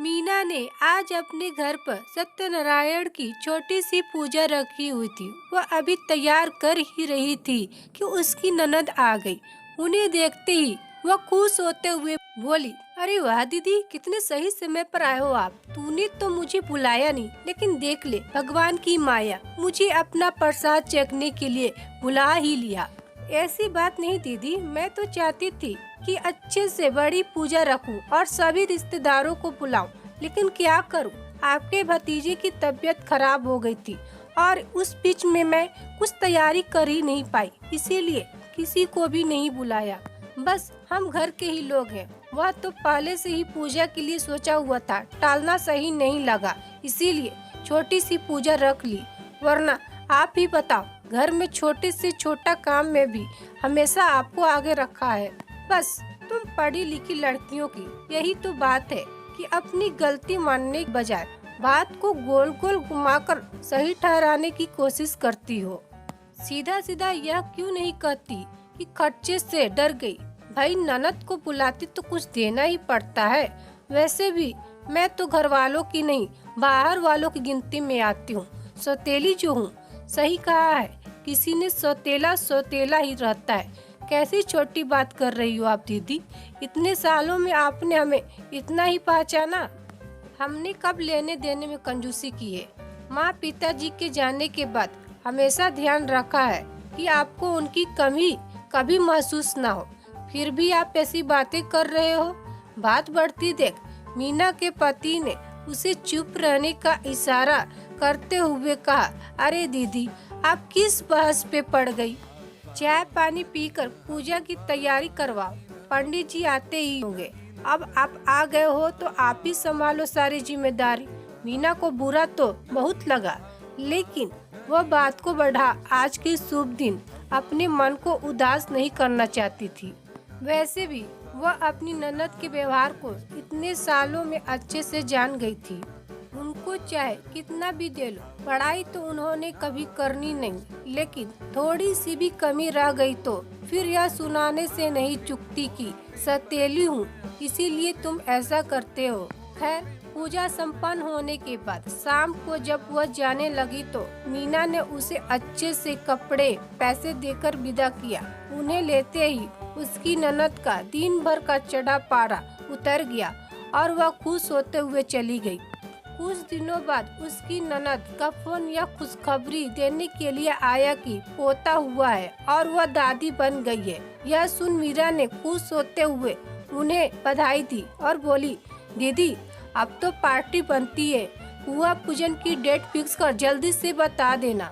मीना ने आज अपने घर पर सत्यनारायण की छोटी सी पूजा रखी हुई थी। वह अभी तैयार कर ही रही थी कि उसकी ननद आ गई। उन्हें देखते ही वह खुश होते हुए बोली, अरे वाह दीदी, कितने सही समय पर आए हो आप। तूने तो मुझे बुलाया नहीं, लेकिन देख ले भगवान की माया, मुझे अपना प्रसाद चखने के लिए बुला ही लिया। ऐसी बात नहीं दीदी, मैं तो चाहती थी कि अच्छे से बड़ी पूजा रखूं और सभी रिश्तेदारों को बुलाऊं, लेकिन क्या करूं, आपके भतीजे की तबीयत खराब हो गई थी और उस बीच में मैं कुछ तैयारी कर ही नहीं पाई, इसीलिए किसी को भी नहीं बुलाया। बस हम घर के ही लोग हैं। वह तो पहले से ही पूजा के लिए सोचा हुआ था, टालना सही नहीं लगा, इसीलिए छोटी सी पूजा रख ली। वरना आप ही बताओ, घर में छोटे से छोटा काम में भी हमेशा आपको आगे रखा है। बस तुम पढ़ी लिखी लड़कियों की यही तो बात है कि अपनी गलती मानने के बजाय बात को गोल गोल घुमाकर सही ठहराने की कोशिश करती हो। सीधा सीधा यह क्यों नहीं कहती कि खर्चे से डर गई। भाई ननद को बुलाती तो कुछ देना ही पड़ता है। वैसे भी मैं तो घर वालों की नहीं, बाहर वालों की गिनती में आती हूँ। सौतेली जो हूँ। सही कहा है किसी ने, सौतेला सौतेला ही रहता है। कैसी छोटी बात कर रही हो आप दीदी, इतने सालों में आपने हमें इतना ही पहचाना। हमने कब लेने देने में कंजूसी की है। माँ पिताजी के जाने के बाद हमेशा ध्यान रखा है कि आपको उनकी कमी कभी महसूस ना हो, फिर भी आप ऐसी बातें कर रहे हो। बात बढ़ती देख मीना के पति ने उसे चुप रहने का इशारा करते हुए कहा, अरे दीदी आप किस बहस पे पड़ गई। चाय पानी पीकर पूजा की तैयारी करवाओ, पंडित जी आते ही होंगे। अब आप आ गए हो तो आप ही संभालो सारी जिम्मेदारी। मीना को बुरा तो बहुत लगा, लेकिन वह बात को बढ़ा आज के शुभ दिन अपने मन को उदास नहीं करना चाहती थी। वैसे भी वह अपनी ननद के व्यवहार को इतने सालों में अच्छे से जान गई थी। उनको चाहे कितना भी दे लो, पढ़ाई तो उन्होंने कभी करनी नहीं, लेकिन थोड़ी सी भी कमी रह गई तो फिर यह सुनाने से नहीं चुकती कि सौतेली हूँ, इसीलिए तुम ऐसा करते हो। खैर पूजा संपन्न होने के बाद शाम को जब वह जाने लगी तो मीना ने उसे अच्छे से कपड़े पैसे देकर विदा किया। उन्हें लेते ही उसकी ननद का दिन भर का चढ़ा पारा उतर गया और वह खुश होते हुए चली गई। कुछ दिनों बाद उसकी ननद का फोन यह खुशखबरी देने के लिए आया कि पोता हुआ है और वह दादी बन गई है। यह सुन मीरा ने खुश होते हुए उन्हें बधाई दी और बोली, दीदी अब तो पार्टी बनती है, हुआ पूजन की डेट फिक्स कर जल्दी से बता देना।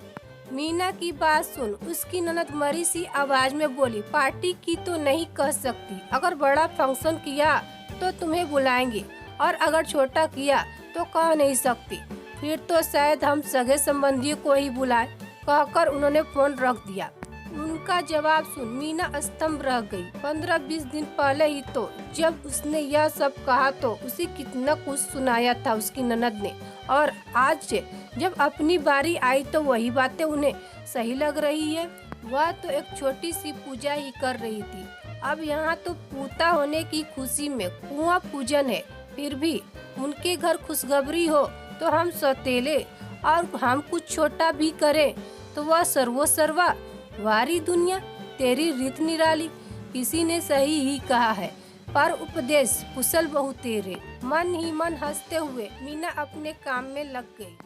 मीना की बात सुन उसकी ननद मरी सी आवाज में बोली, पार्टी की तो नहीं कह सकती, अगर बड़ा फंक्शन किया तो तुम्हें बुलाएंगे और अगर छोटा किया तो कह नहीं सकती, फिर तो शायद हम सगे संबंधियों को ही बुलाए, कहकर उन्होंने फोन रख दिया। उनका जवाब सुन मीना स्तंभ रह गई। 15-20 दिन पहले ही तो जब उसने यह सब कहा तो उसे कितना कुछ सुनाया था उसकी ननद ने, और आज जब अपनी बारी आई तो वही बातें उन्हें सही लग रही है। वह तो एक छोटी सी पूजा ही कर रही थी, अब यहाँ तो पूता होने की खुशी में कुआं पूजन है। फिर भी उनके घर खुशखबरी हो तो हम सौतेले और हम कुछ छोटा भी करें तो वह सर्वोसर्वा। वारी दुनिया तेरी रीत निराली। किसी ने सही ही कहा है, पर उपदेश कुशल बहु तेरे। मन ही मन हंसते हुए मीना अपने काम में लग गई।